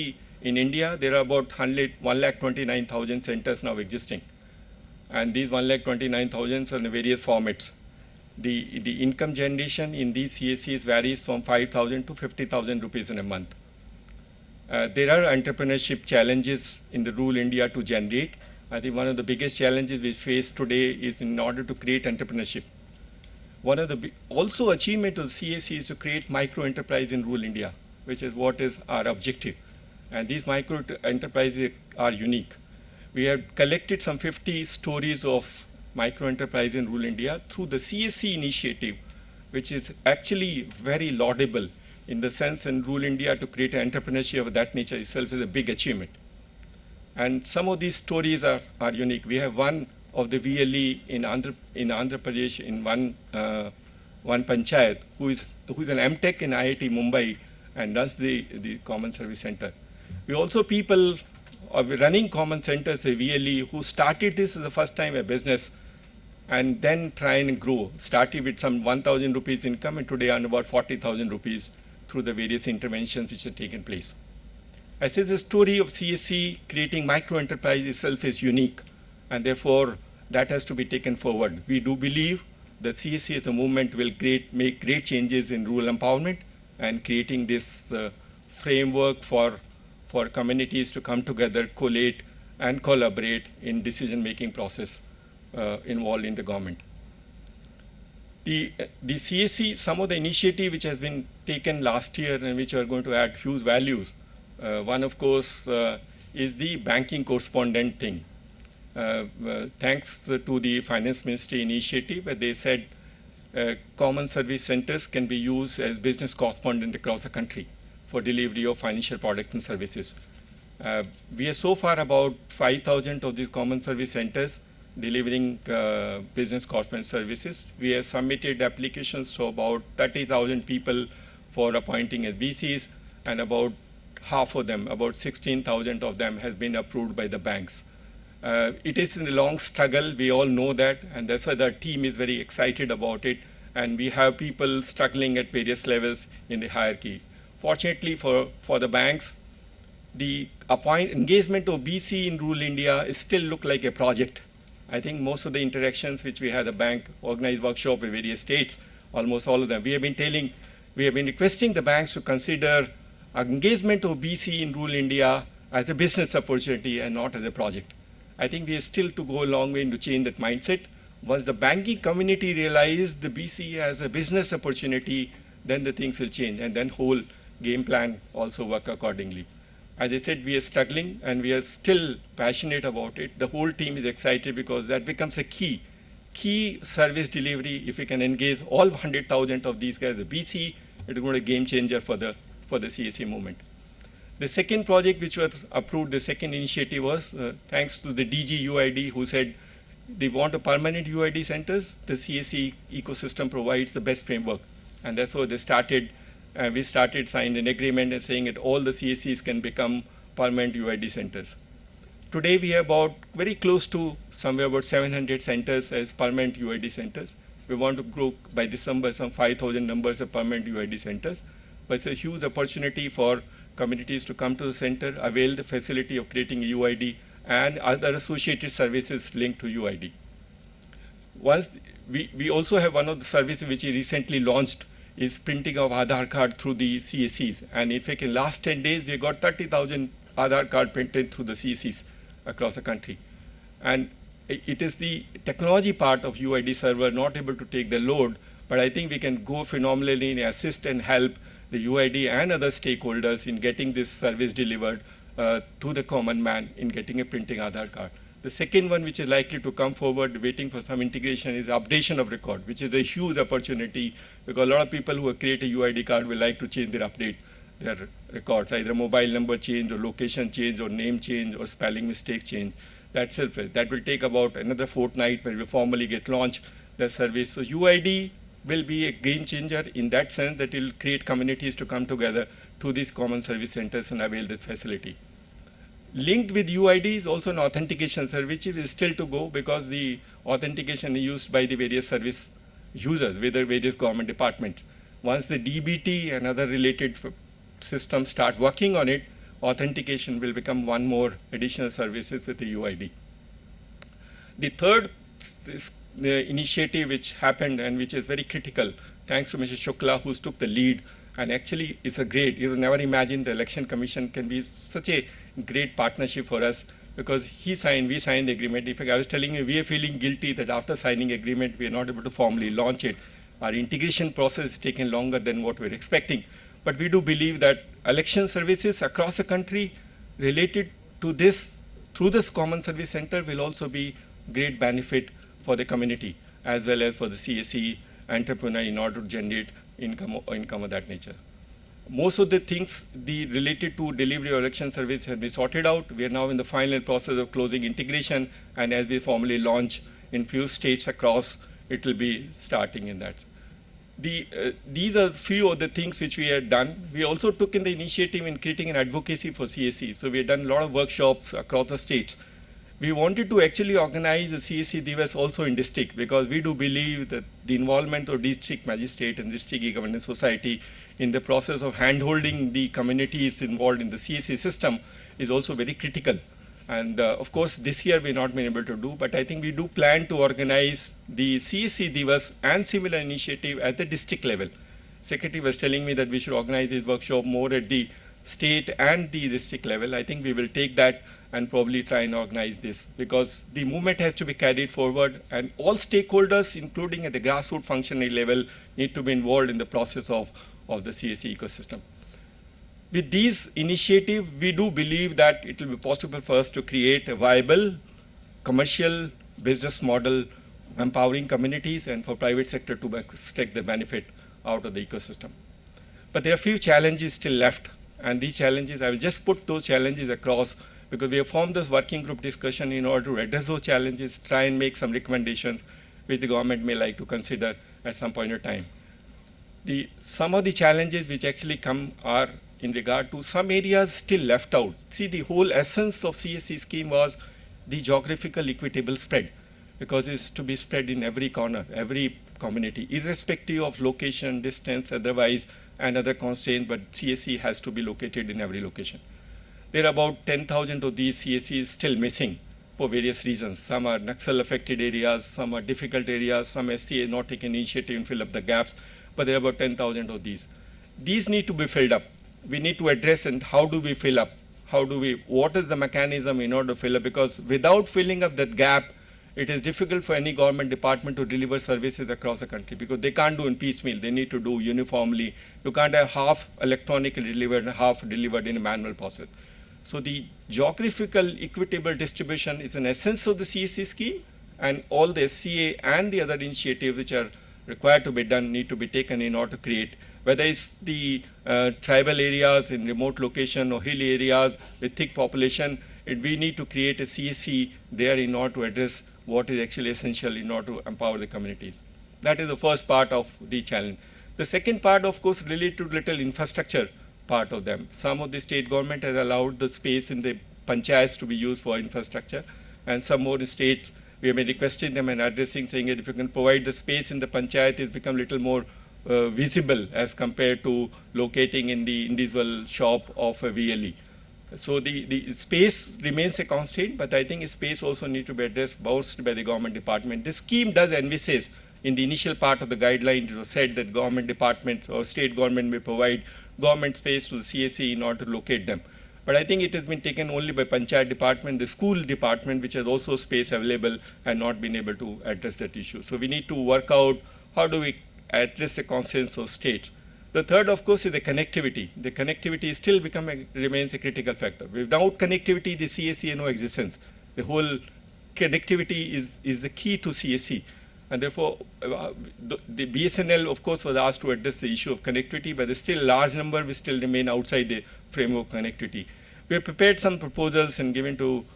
In India, there are about 129,000 centers now existing. And these 129,000 are in various formats. The income generation in these CSCs varies from 5,000 to 50,000 rupees in a month. There are entrepreneurship challenges in the rural India to generate. I think one of the biggest challenges we face today is in order to create entrepreneurship. One of the also achievement of CSC is to create micro enterprise in rural India, which is what is our objective. And these micro enterprises are unique. We have collected some 50 stories of micro enterprise in rural India through the CSC initiative, which is actually very laudable in the sense in rural India to create an entrepreneurship of that nature itself is a big achievement. And some of these stories are unique. We have one of the VLE in Andhra Pradesh in one panchayat who is an MTech in IIT Mumbai and runs the Common Service Center. We also people running common centers at VLE who started this as the first time a business and then try and grow. Started with some 1,000 rupees income and today earn about 40,000 rupees through the various interventions which have taken place. I say the story of CSC creating micro enterprise itself is unique and therefore that has to be taken forward. We do believe that CSC as a movement will make great changes in rural empowerment and creating this framework for communities to come together, collate and collaborate in decision-making process involved in the government. The CSC, some of the initiative which has been taken last year and which are going to add huge values. One, of course, is the banking correspondent thing. Thanks to the Finance Ministry initiative, where they said common service centers can be used as business correspondent across the country for delivery of financial products and services. We are so far about 5,000 of these common service centers delivering business correspondent services. We have submitted applications to about 30,000 people for appointing as BCs, and about half of them, about 16,000 of them has been approved by the banks. It is a long struggle, we all know that, and that's why the team is very excited about it, and we have people struggling at various levels in the hierarchy. Fortunately for the banks, the engagement of BC in rural India is still look like a project. I think most of the interactions which we had the bank organized workshop in various states, almost all of them, we have been requesting the banks to consider engagement of BC in rural India as a business opportunity and not as a project. I think we are still to go a long way to change that mindset. Once the banking community realizes the BC as a business opportunity, then the things will change and then whole game plan also work accordingly. As I said, we are struggling and we are still passionate about it. The whole team is excited because that becomes a key service delivery. If we can engage all 100,000 of these guys as a BC, it is going to be a game changer for the CSC movement. The second project which was approved, the second initiative was thanks to the DG UID who said they want a permanent UID centers. The CSC ecosystem provides the best framework. And that's how they started. We started signed an agreement and saying that all the CSCs can become permanent UID centers. Today we have about very close to somewhere about 700 centers as permanent UID centers. We want to grow by December some 5,000 numbers of permanent UID centers. But it's a huge opportunity for communities to come to the center, avail the facility of creating a UID and other associated services linked to UID. Once we also have one of the services which we recently launched is printing of Aadhaar card through the CSCs. And in fact, in last 10 days, we got 30,000 Aadhaar card printed through the CSCs across the country. And it is the technology part of UID server not able to take the load, but I think we can go phenomenally and assist and help the UID and other stakeholders in getting this service delivered to the common man in getting a printing Aadhaar card. The second one which is likely to come forward, waiting for some integration, is updation of record, which is a huge opportunity because a lot of people who have created a UID card will like to change their records, either mobile number change or location change or name change or spelling mistake change. That will take about another fortnight where we formally get launched the service. So UID will be a game changer in that sense that it will create communities to come together to these common service centers and avail this facility. Linked with UID is also an authentication service, which is still to go because the authentication is used by the various service users with the various government departments. Once the DBT and other related systems start working on it, authentication will become one more additional services with the UID. The third the initiative which happened and which is very critical, thanks to Mr. Shukla, who took the lead, and actually it's a great, you never imagined the Election Commission can be such a great partnership for us, because we signed the agreement. In fact, I was telling you, we are feeling guilty that after signing agreement, we are not able to formally launch it. Our integration process is taking longer than what we were expecting. But we do believe that election services across the country related to this, through this common service center, will also be great benefit for the community as well as for the CSC entrepreneur in order to generate income of that nature. Most of the things related to delivery or election service have been sorted out. We are now in the final process of closing integration, and as we formally launch in few states across, it will be starting in that. These are few of the things which we had done. We also took in the initiative in creating an advocacy for CSC. So we have done a lot of workshops across the states. We wanted to actually organize a CSC Diwas also in district, because we do believe that the involvement of district magistrate and district e-governance society in the process of hand-holding the communities involved in the CSC system is also very critical. And of course, this year we've not been able to do, but I think we do plan to organize the CSC Diwas and similar initiative at the district level. Secretary was telling me that we should organize this workshop more at the state and the district level. I think we will take that and probably try and organize this, because the movement has to be carried forward, and all stakeholders, including at the grassroots functionary level, need to be involved in the process of the CSC ecosystem. With these initiatives, we do believe that it will be possible for us to create a viable commercial business model, empowering communities, and for private sector to extract the benefit out of the ecosystem. But there are few challenges still left, and these challenges, I will just put those challenges across, because we have formed this working group discussion in order to address those challenges, try and make some recommendations which the government may like to consider at some point in time. Some of the challenges which actually come are in regard to some areas still left out. See, the whole essence of CSC scheme was the geographical equitable spread, because it's to be spread in every corner, every community, irrespective of location, distance, otherwise, and other constraints, but CSC has to be located in every location. There are about 10,000 of these CSCs still missing for various reasons. Some are Naxal affected areas, some are difficult areas, some SCA not taken initiative and fill up the gaps, but there are about 10,000 of these. These need to be filled up. We need to address, and how do we fill up? What is the mechanism in order to fill up? Because without filling up that gap, it is difficult for any government department to deliver services across the country, because they can't do in piecemeal. They need to do uniformly. You can't have half electronically delivered and half delivered in a manual process. So the geographical equitable distribution is an essence of the CSC scheme, and all the SCA and the other initiatives which are required to be done need to be taken in order to create, whether it's the tribal areas in remote location or hill areas with thick population, we need to create a CSC there in order to address what is actually essential in order to empower the communities. That is the first part of the challenge. The second part, of course, related to little infrastructure part of them. Some of the state government has allowed the space in the panchayats to be used for infrastructure, and some more states, we have been requesting them and addressing, saying that if you can provide the space in the panchayat, it's become a little more visible as compared to locating in the individual shop of a VLE. So the space remains a constraint, but I think space also needs to be addressed both by the government department. This scheme does envisage, in the initial part of the guideline, it was said that government departments or state government may provide government space to the CSC in order to locate them. But I think it has been taken only by panchayat department, the school department, which has also space available, and not been able to address that issue. So we need to work out how do we address the constraints of states. The third, of course, is the connectivity. The connectivity still remains a critical factor. Without connectivity, the CSC has no existence. The whole connectivity is the key to CSC. And therefore, the BSNL, of course, was asked to address the issue of connectivity, but there's still a large number which still remain outside the framework of connectivity. We have prepared some proposals and given to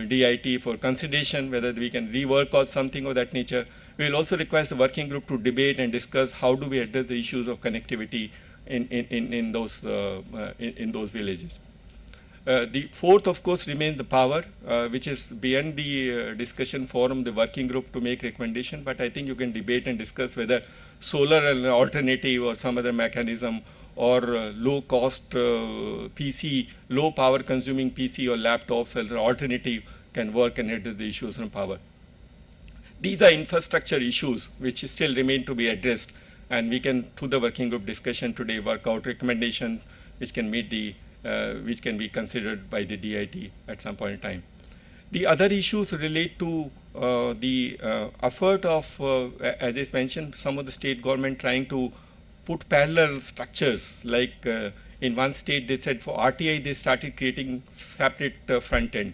DIT for consideration, whether we can rework or something of that nature. We will also request the working group to debate and discuss how do we address the issues of connectivity in those villages. The fourth, of course, remains the power, which is beyond the discussion forum, the working group to make recommendation. But I think you can debate and discuss whether solar an alternative or some other mechanism, or low cost PC, low power consuming PC or laptops as an alternative can work and address the issues on power. These are infrastructure issues which still remain to be addressed, and we can, through the working group discussion today, work out recommendations which can meet the, which can be considered by the DIT at some point in time. The other issues relate to the effort of, as I mentioned, some of the state government trying to put parallel structures. Like in one state, they said for RTI, they started creating separate front end.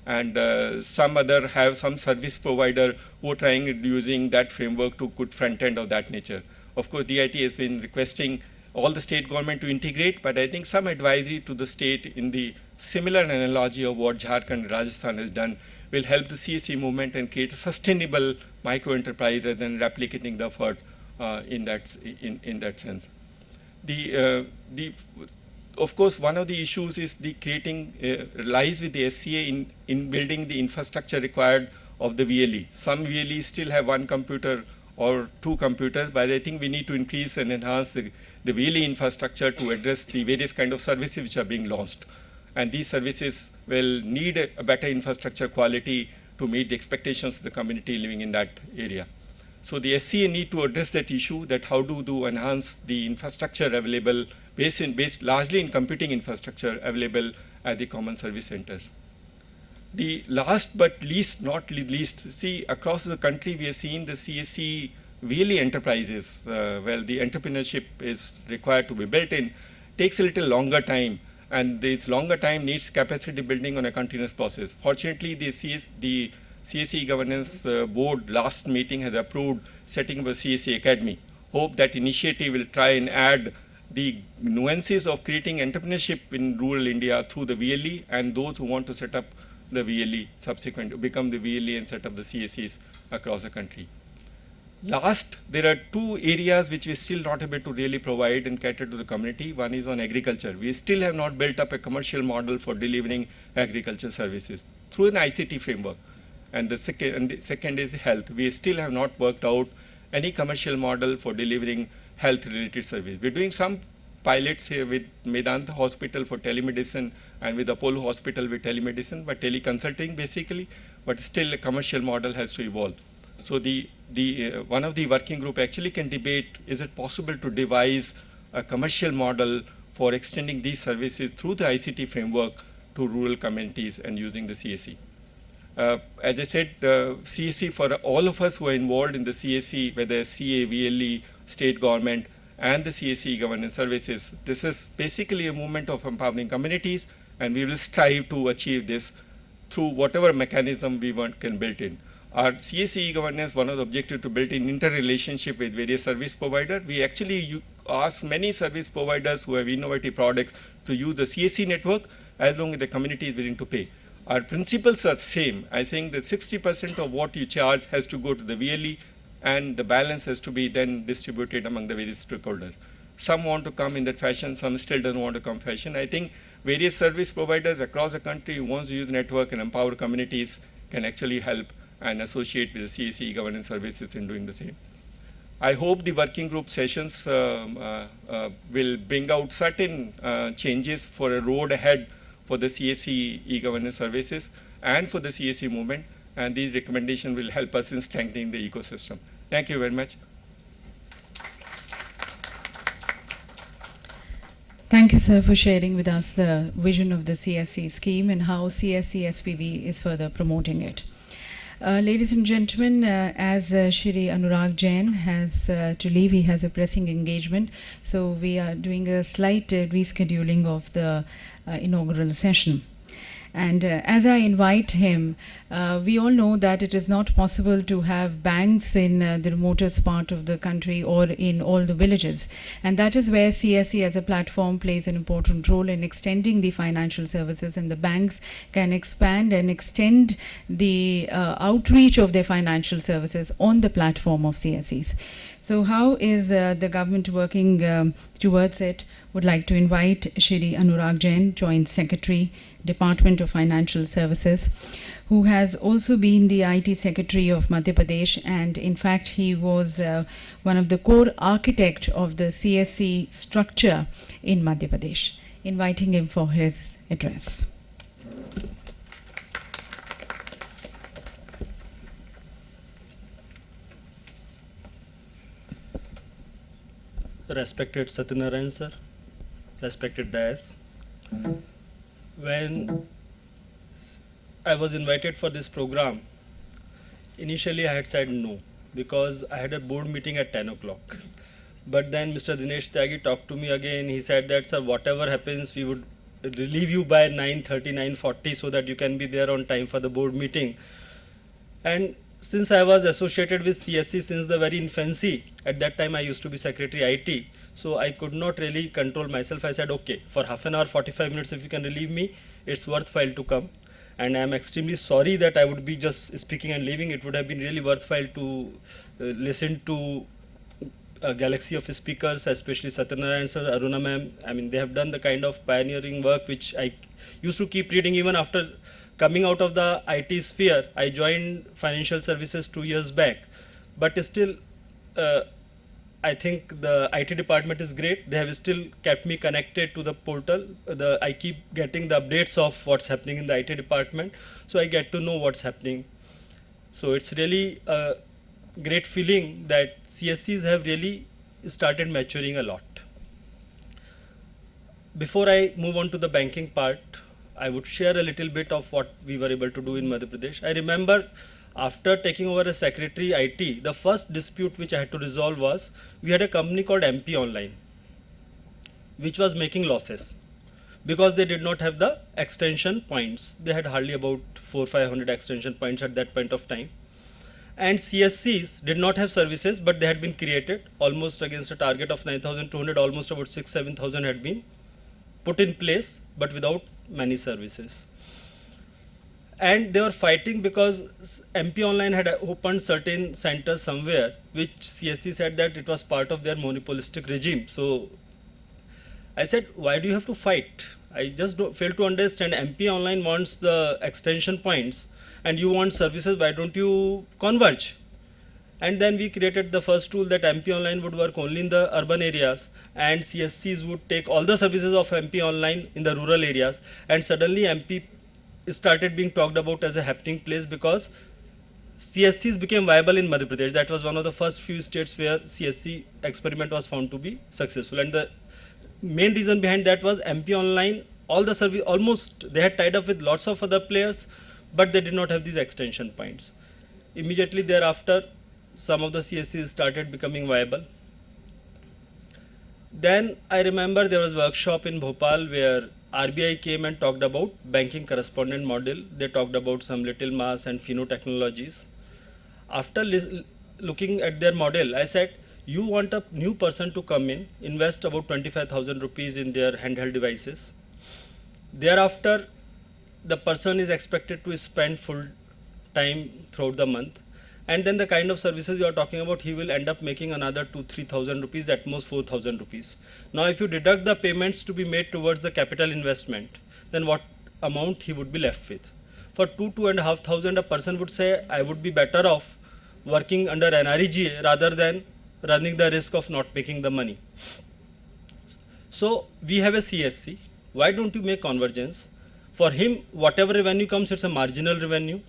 And some other have some service provider who are trying using that framework to put front end of that nature. Of course, DIT has been requesting all the state government to integrate, but I think some advisory to the state in the similar analogy of what Jharkhand and Rajasthan has done will help the CSC movement and create a sustainable micro enterprise rather than replicating the effort in that sense. Of course, one of the issues is the creating lies with the SCA in building the infrastructure required of the VLE. Some VLEs still have one computer or two computers, but I think we need to increase and enhance the VLE infrastructure to address the various kind of services which are being launched. And these services will need a better infrastructure quality to meet the expectations of the community living in that area. So the SCA need to address that issue, that how to enhance the infrastructure available based largely in computing infrastructure available at the common service centers. The last but not least, see, across the country we are seeing the CSC really enterprises, where the entrepreneurship is required to be built in, takes a little longer time, and this longer time needs capacity building on a continuous process. Fortunately, the CSC governance board last meeting has approved setting up a CSC academy. Hope that initiative will try and add the nuances of creating entrepreneurship in rural India through the VLE, and those who want to set up the VLE subsequent, become the VLE and set up the CSCs across the country. Last, there are two areas which we still not able to really provide and cater to the community. One is on agriculture. We still have not built up a commercial model for delivering agriculture services through an ICT framework. And the second is health. We still have not worked out any commercial model for delivering health-related service. We're doing some pilots here with Medanta Hospital for telemedicine and with Apollo Hospital with telemedicine, but teleconsulting basically, but still a commercial model has to evolve. So one of the working group actually can debate, is it possible to devise a commercial model for extending these services through the ICT framework to rural communities and using the CSC. As I said, CSC, for all of us who are involved in the CSC, whether CA, VLE, state government, and the CSC governance services, this is basically a movement of empowering communities, and we will strive to achieve this through whatever mechanism we can build in. Our CSC governance, one of the objectives to build in interrelationship with various service providers. We actually ask many service providers who have innovative products to use the CSC network as long as the community is willing to pay. Our principles are same. I think that 60% of what you charge has to go to the VLE, and the balance has to be then distributed among the various stakeholders. Some want to come in that fashion, some still don't want to come fashion. I think various service providers across the country who want to use the network and empower communities can actually help and associate with the CSC governance services in doing the same. I hope the working group sessions will bring out certain changes for a road ahead for the CSC e-governance services and for the CSC movement, and these recommendations will help us in strengthening the ecosystem. Thank you very much. Thank you, sir, for sharing with us the vision of the CSC scheme and how CSC SPV is further promoting it. Ladies and gentlemen, as Shri Anurag Jain has to leave, he has a pressing engagement, so we are doing a slight rescheduling of the inaugural session. And as I invite him, we all know that it is not possible to have banks in the remotest part of the country or in all the villages. And that is where CSC as a platform plays an important role in extending the financial services, and the banks can expand and extend the outreach of their financial services on the platform of CSCs. So how is the government working towards it? Would like to invite Shri Anurag Jain, Joint Secretary, Department of Financial Services, who has also been the IT Secretary of Madhya Pradesh, and in fact he was one of the core architect of the CSC structure in Madhya Pradesh. Inviting him for his address. Respected Satyanarayan sir, respected Dias, when I was invited for this program, initially I had said no because I had a board meeting at 10 o'clock. But then Mr. Dinesh Tyagi talked to me again. He said that, sir, whatever happens, we would relieve you by 9:30, 9:40 so that you can be there on time for the board meeting. And since I was associated with CSC since the very infancy, at that time I used to be Secretary IT, so I could not really control myself. I said, okay, for half an hour, 45 minutes, if you can relieve me, it's worthwhile to come. And I am extremely sorry that I would be just speaking and leaving. It would have been really worthwhile to listen to a galaxy of speakers, especially Satyanarayan sir, Aruna ma'am. I mean, they have done the kind of pioneering work which I used to keep reading even after coming out of the IT sphere. I joined financial services 2 years back, but still I think the IT department is great. They have still kept me connected to the portal. I keep getting the updates of what's happening in the IT department, so I get to know what's happening. So it's really a great feeling that CSCs have really started maturing a lot. Before I move on to the banking part, I would share a little bit of what we were able to do in Madhya Pradesh. I remember after taking over as Secretary IT, the first dispute which I had to resolve was we had a company called MP Online, which was making losses because they did not have the extension points. They had hardly about 400-500 extension points at that point of time. And CSCs did not have services, but they had been created almost against a target of 9,200, almost about 6,000-7,000 had been put in place, but without many services. And they were fighting because MP Online had opened certain centers somewhere, which CSC said that it was part of their monopolistic regime. So I said, why do you have to fight? I just fail to understand. MP Online wants the extension points and you want services, why don't you converge? And then we created the first tool that MP Online would work only in the urban areas and CSCs would take all the services of MP Online in the rural areas, and suddenly MP started being talked about as a happening place because CSCs became viable in Madhya Pradesh. That was one of the first few states where CSC experiment was found to be successful, and the main reason behind that was MP Online, all the service, almost they had tied up with lots of other players, but they did not have these extension points. Immediately thereafter, some of the CSCs started becoming viable. Then I remember there was a workshop in Bhopal where RBI came and talked about banking correspondent model. They talked about some little mass and Fino technologies. After looking at their model, I said, you want a new person to come in, invest about 25,000 rupees in their handheld devices. Thereafter, the person is expected to spend full time throughout the month. And then the kind of services you are talking about, he will end up making another 2,000-3,000 rupees, at most 4,000 rupees. Now, if you deduct the payments to be made towards the capital investment, then what amount he would be left with? For 2,500, a person would say, I would be better off working under NREGA rather than running the risk of not making the money. So we have a CSC. Why don't you make convergence? For him, whatever revenue comes, it's a marginal revenue.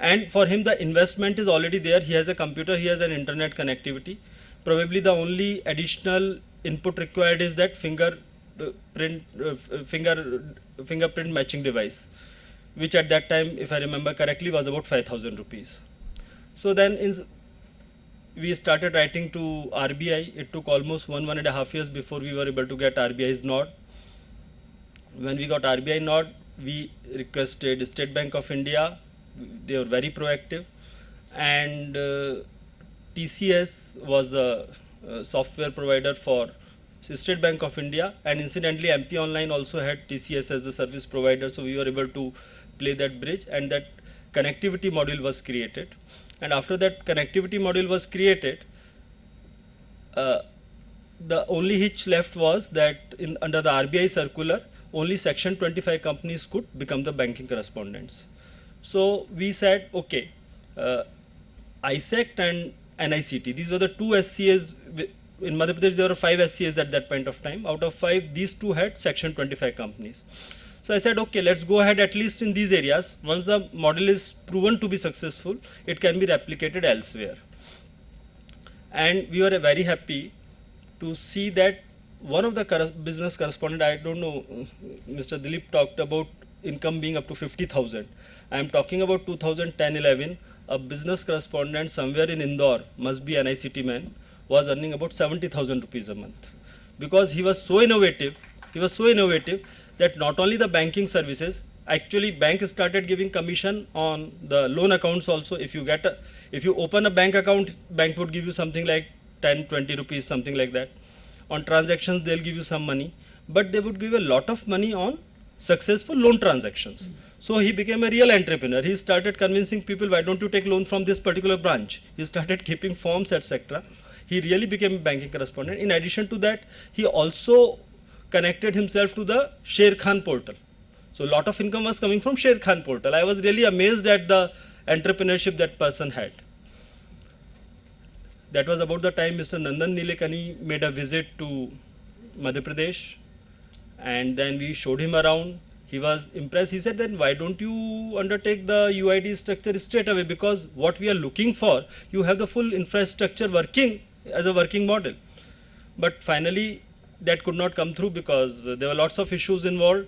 And for him, the investment is already there. He has a computer, he has an internet connectivity. Probably the only additional input required is that fingerprint matching device, which at that time, if I remember correctly, was about 5,000 rupees. So then we started writing to RBI. It took almost 1.5 years before we were able to get RBI's nod. When we got RBI nod, we requested State Bank of India. They were very proactive, and TCS was the software provider for State Bank of India, and incidentally MP Online also had TCS as the service provider, so we were able to play that bridge, and that connectivity module was created. And after that connectivity module was created, the only hitch left was that under the RBI circular, only Section 25 companies could become the banking correspondents. So we said, okay, ISECT and NICT, these were the two SCAs. In Madhya Pradesh, there were 5 SCAs at that point of time. Out of 5, these two had Section 25 companies. So I said, okay, let's go ahead at least in these areas. Once the model is proven to be successful, it can be replicated elsewhere. And we were very happy to see that one of the business correspondent, I don't know, Mr. Dilip talked about income being up to 50,000. I am talking about 2010-11, a business correspondent somewhere in Indore, must be an ICT man, was earning about 70,000 rupees a month. Because he was so innovative, that not only the banking services, actually bank started giving commission on the loan accounts also. If you open a bank account, bank would give you something like 10, 20 rupees, something like that. On transactions, they'll give you some money, but they would give a lot of money on successful loan transactions. So he became a real entrepreneur. He started convincing people, why don't you take loan from this particular branch? He started keeping forms, etc. He really became a banking correspondent. In addition to that, he also connected himself to the Sher Khan portal. So a lot of income was coming from Sher Khan portal. I was really amazed at the entrepreneurship that person had. That was about the time Mr. Nandan Nilekani made a visit to Madhya Pradesh, and then we showed him around. He was impressed. He said, then why don't you undertake the UID structure straight away, because what we are looking for, you have the full infrastructure working as a working model. But finally that could not come through because there were lots of issues involved.